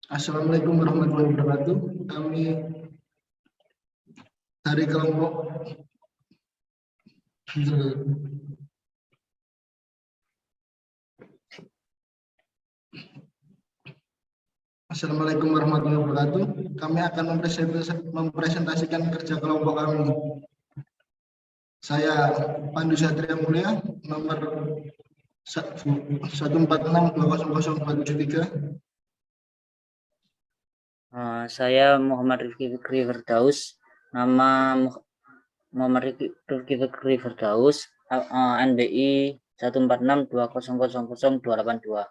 Assalamualaikum warahmatullahi wabarakatuh. Kami dari kelompok Assalamualaikum warahmatullahi wabarakatuh. Kami akan mempresentasikan kerja kelompok kami. Saya Pandu Satria Mulia, nomor 146200273. Saya Muhammad Rifki Fikri Firdaus, nama Muhammad Rifki Fikri Firdaus, NBI 14620000282.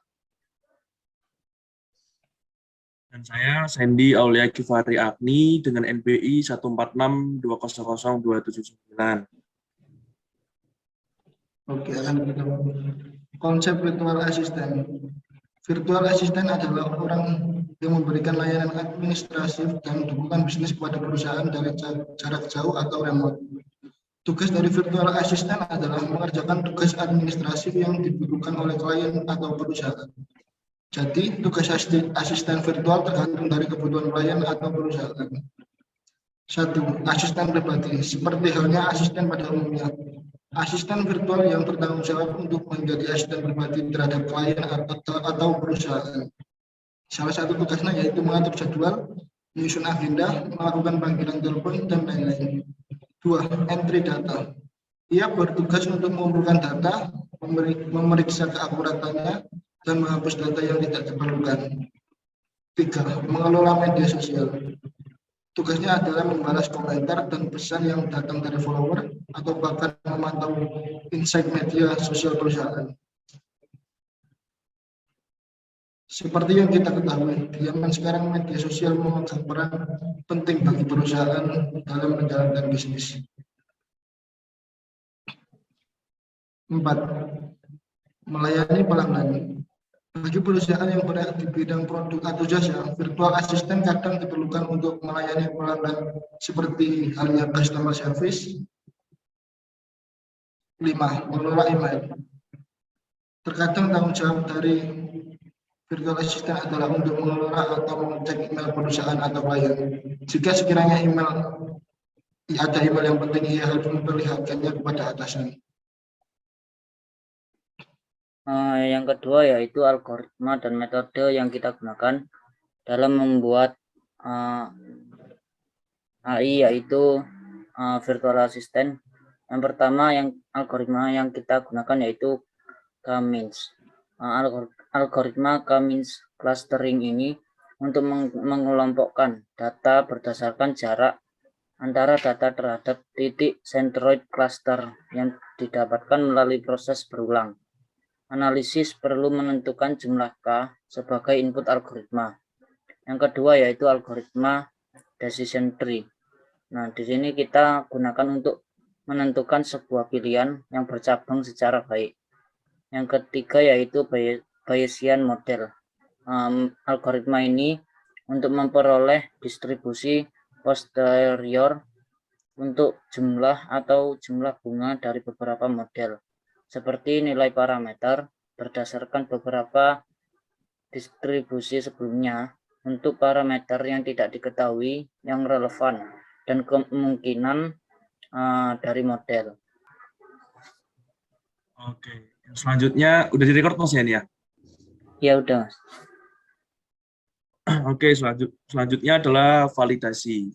Dan saya Sandy Aulia Kifari Agni dengan NBI 146200279. Oke, konsep virtual assistant. Virtual assistant adalah orang yang memberikan layanan administratif dan dukungan bisnis kepada perusahaan dari jarak jauh atau remote. Tugas dari virtual assistant adalah mengerjakan tugas administratif yang dibutuhkan oleh klien atau perusahaan. Jadi, tugas asisten virtual tergantung dari kebutuhan klien atau perusahaan. 1. Asisten pribadi, seperti halnya asisten pada umumnya. Asisten virtual yang bertanggung jawab untuk menjadi asisten pribadi terhadap klien atau perusahaan. Salah satu tugasnya yaitu mengatur jadwal, menyusun agenda, melakukan panggilan telepon, dan lain-lain. 2. Entry data. Ia bertugas untuk mengumpulkan data, memeriksa keakuratannya, dan menghapus data yang tidak diperlukan. 3. Mengelola media sosial. Tugasnya adalah membalas komentar dan pesan yang datang dari follower atau bahkan memantau insight media sosial perusahaan. Seperti yang kita ketahui, di zaman sekarang media sosial memegang peran penting bagi perusahaan dalam menjalankan bisnis. 4. Melayani pelanggan. Bagi perusahaan yang berada di bidang produk atau jasa, virtual assistant kadang diperlukan untuk melayani pelanggan seperti halnya customer service. 5. Mengelola email. Terkadang tanggung jawab dari virtual assistant adalah untuk mengelola atau mengecek email perusahaan atau klien. Jika sekiranya ada email yang penting, ia harus memperlihatkannya kepada atasan. Yang kedua yaitu algoritma dan metode yang kita gunakan dalam membuat AI yaitu virtual assistant. Yang pertama, algoritma yang kita gunakan yaitu K-means. Algoritma K-means clustering ini untuk mengelompokkan data berdasarkan jarak antara data terhadap titik centroid cluster yang didapatkan melalui proses berulang. Analisis perlu menentukan jumlah K sebagai input algoritma. Yang kedua yaitu algoritma decision tree. Nah, di sini kita gunakan untuk menentukan sebuah pilihan yang bercabang secara baik. Yang ketiga yaitu Bayesian model. Algoritma ini untuk memperoleh distribusi posterior untuk jumlah atau jumlah bunga dari beberapa model, seperti nilai parameter berdasarkan beberapa distribusi sebelumnya untuk parameter yang tidak diketahui yang relevan dan kemungkinan dari model. Oke, selanjutnya udah direcord Mas ya? Ya udah. Oke, selanjutnya adalah validasi.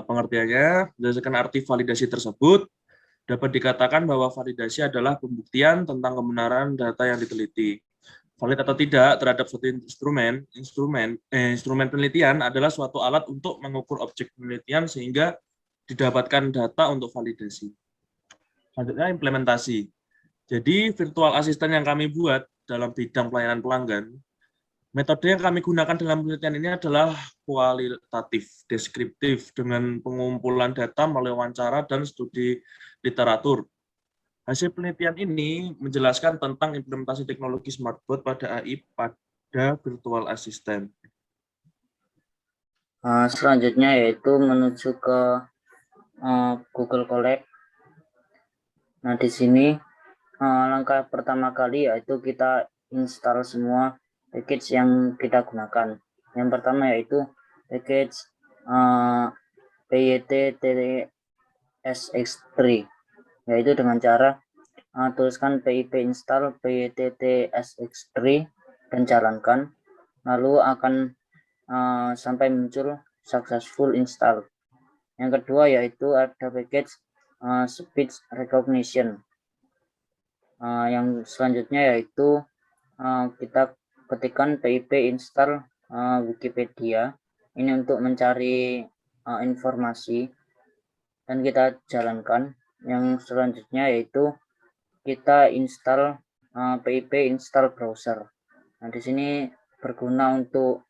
Pengertiannya, berdasarkan arti validasi tersebut, dapat dikatakan bahwa validasi adalah pembuktian tentang kebenaran data yang diteliti. Valid atau tidak terhadap suatu instrumen penelitian adalah suatu alat untuk mengukur objek penelitian sehingga didapatkan data untuk validasi. Selanjutnya implementasi. Jadi virtual assistant yang kami buat dalam bidang pelayanan pelanggan, metode yang kami gunakan dalam penelitian ini adalah kualitatif, deskriptif, dengan pengumpulan data melalui wawancara dan studi literatur. Hasil penelitian ini menjelaskan tentang implementasi teknologi smartbot pada AI pada virtual assistant. Selanjutnya yaitu menuju ke Google Colab. Nah, di sini langkah pertama kali yaitu kita install semua package yang kita gunakan. Yang pertama yaitu package pyt-tsx3, yaitu dengan cara tuliskan pip install pyt-tsx3 dan jalankan, lalu akan sampai muncul successful install. Yang kedua yaitu ada package speech recognition. Yang selanjutnya yaitu kita ketikkan pip install Wikipedia ini untuk mencari informasi dan kita jalankan. Yang selanjutnya yaitu kita install pip install browser. Nah, di sini berguna untuk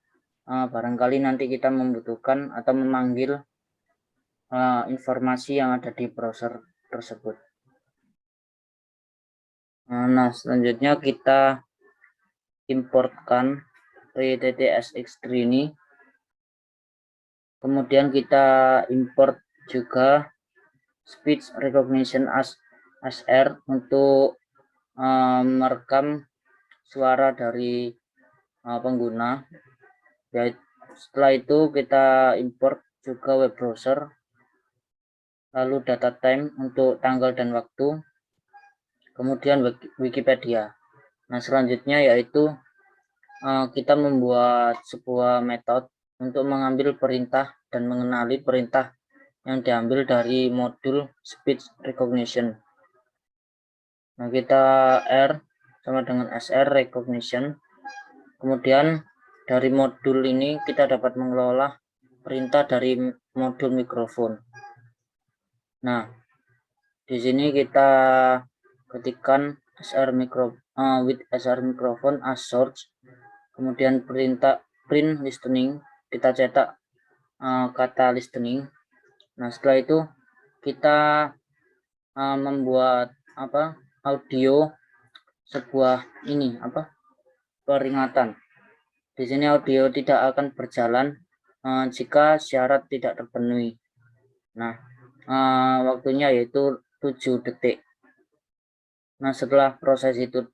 barangkali nanti kita membutuhkan atau memanggil informasi yang ada di browser tersebut. Nah, selanjutnya kita importkan pyt-tsx3 ini. Kemudian kita import juga speech recognition ASR untuk merekam suara dari pengguna. Setelah itu kita import juga web browser, lalu data time untuk tanggal dan waktu, kemudian Wikipedia. Nah, selanjutnya yaitu kita membuat sebuah metode untuk mengambil perintah dan mengenali perintah yang diambil dari modul speech recognition. Nah, kita R sama dengan SR recognition. Kemudian dari modul ini kita dapat mengelola perintah dari modul mikrofon. Nah, di sini kita ketikkan with SR microphone as source. Kemudian perintah print listening, kita cetak kata listening. Nah, setelah itu kita membuat audio sebuah peringatan. Di sini audio tidak akan berjalan jika syarat tidak terpenuhi. Nah, waktunya yaitu 7 detik. Nah, setelah proses itu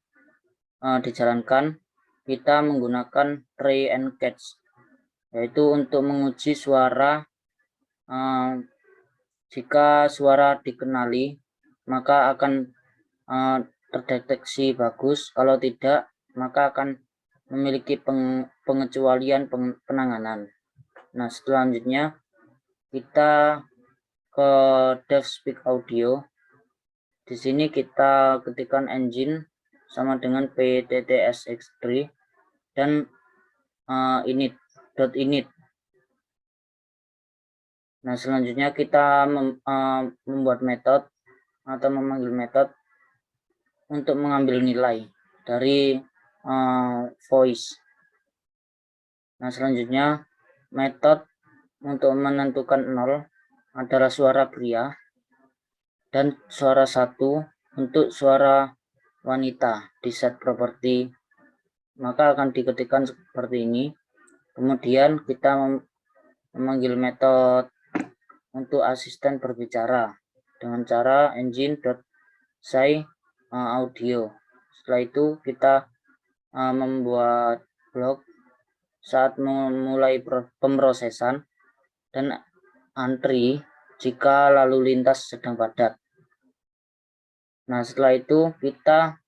dijalankan, kita menggunakan try and catch, yaitu untuk menguji suara. Jika suara dikenali, maka akan terdeteksi bagus. Kalau tidak, maka akan memiliki pengecualian penanganan. Nah, selanjutnya kita ke Dev Speak Audio. Di sini kita ketikkan engine sama dengan pyt-tsx3 dan init.init. Nah, selanjutnya kita membuat metode atau memanggil metode untuk mengambil nilai dari voice. Nah, selanjutnya metode untuk menentukan 0 adalah suara pria dan suara 1 untuk suara wanita di set property. Maka akan diketikkan seperti ini. Kemudian kita memanggil metode untuk asisten berbicara dengan cara engine.say audio. Setelah itu kita membuat blok saat memulai pemrosesan dan antri jika lalu lintas sedang padat. Nah, setelah itu kita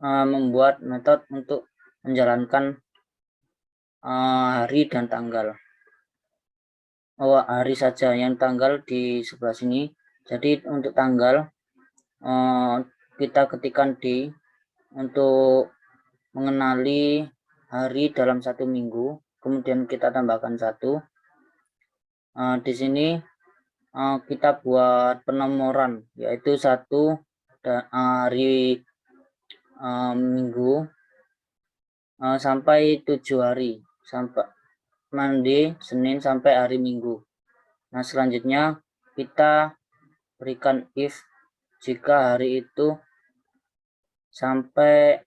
membuat metode untuk menjalankan hari dan tanggal. Hari saja, yang tanggal di sebelah sini. Jadi untuk tanggal kita ketikkan D untuk mengenali hari dalam 1 minggu, kemudian kita tambahkan 1. Di sini kita buat penomoran, yaitu 1 hari minggu sampai 7 hari, sampai Monday, Senin sampai hari Minggu. Nah, selanjutnya kita berikan if jika hari itu sampai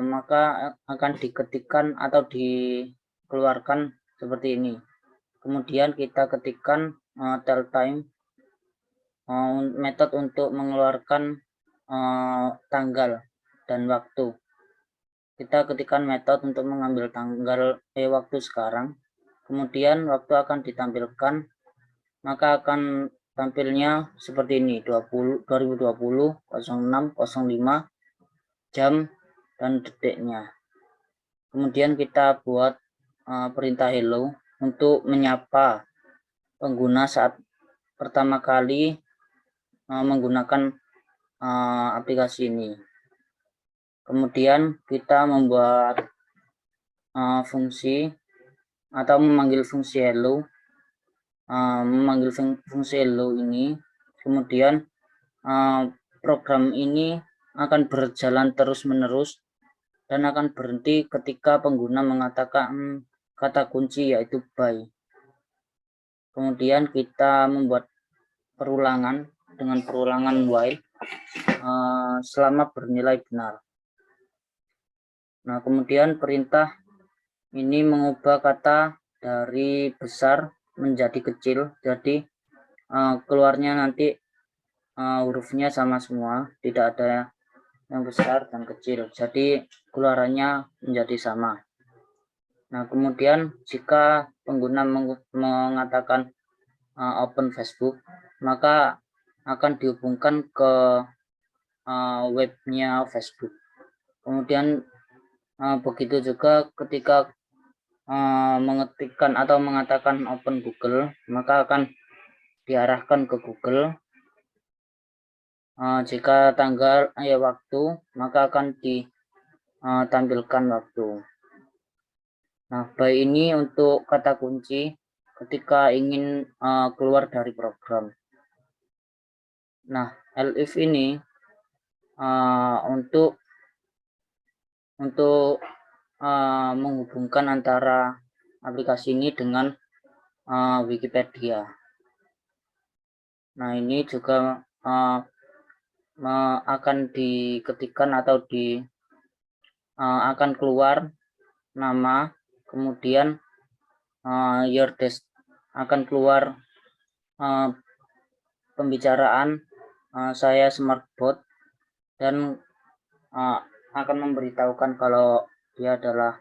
maka akan diketikkan atau dikeluarkan seperti ini. Kemudian kita ketikkan tell time, metode untuk mengeluarkan tanggal dan waktu. kita ketikkan metode untuk mengambil waktu sekarang. Kemudian waktu akan ditampilkan, maka akan tampilnya seperti ini, 2020 06 05 jam dan detiknya. Kemudian kita buat perintah hello untuk menyapa pengguna saat pertama kali menggunakan aplikasi ini. Kemudian kita membuat fungsi atau memanggil fungsi hello, ini. Kemudian program ini akan berjalan terus-menerus dan akan berhenti ketika pengguna mengatakan kata kunci yaitu bye. Kemudian kita membuat perulangan dengan perulangan while selama bernilai benar. Nah, kemudian perintah ini mengubah kata dari besar menjadi kecil, jadi keluarnya nanti hurufnya sama semua, tidak ada yang besar dan kecil, jadi keluarannya menjadi sama. Nah, kemudian jika pengguna mengatakan open Facebook, maka akan dihubungkan ke webnya Facebook. Kemudian begitu juga ketika mengetikkan atau mengatakan open Google, maka akan diarahkan ke Google. Jika tanggal waktu, maka akan ditampilkan waktu. Nah, by ini untuk kata kunci ketika ingin keluar dari program. Nah, elif ini untuk menghubungkan antara aplikasi ini dengan Wikipedia. Nah, ini juga akan diketikkan atau akan keluar nama, kemudian your desk, akan keluar pembicaraan saya smartbot, dan akan memberitahukan kalau dia adalah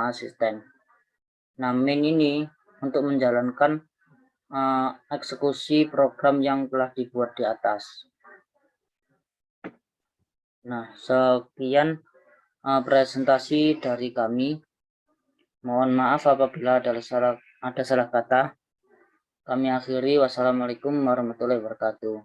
asisten. Nah, main ini untuk menjalankan eksekusi program yang telah dibuat di atas. Nah, sekian presentasi dari kami. Mohon maaf apabila ada salah kata. Kami akhiri. Wassalamualaikum warahmatullahi wabarakatuh.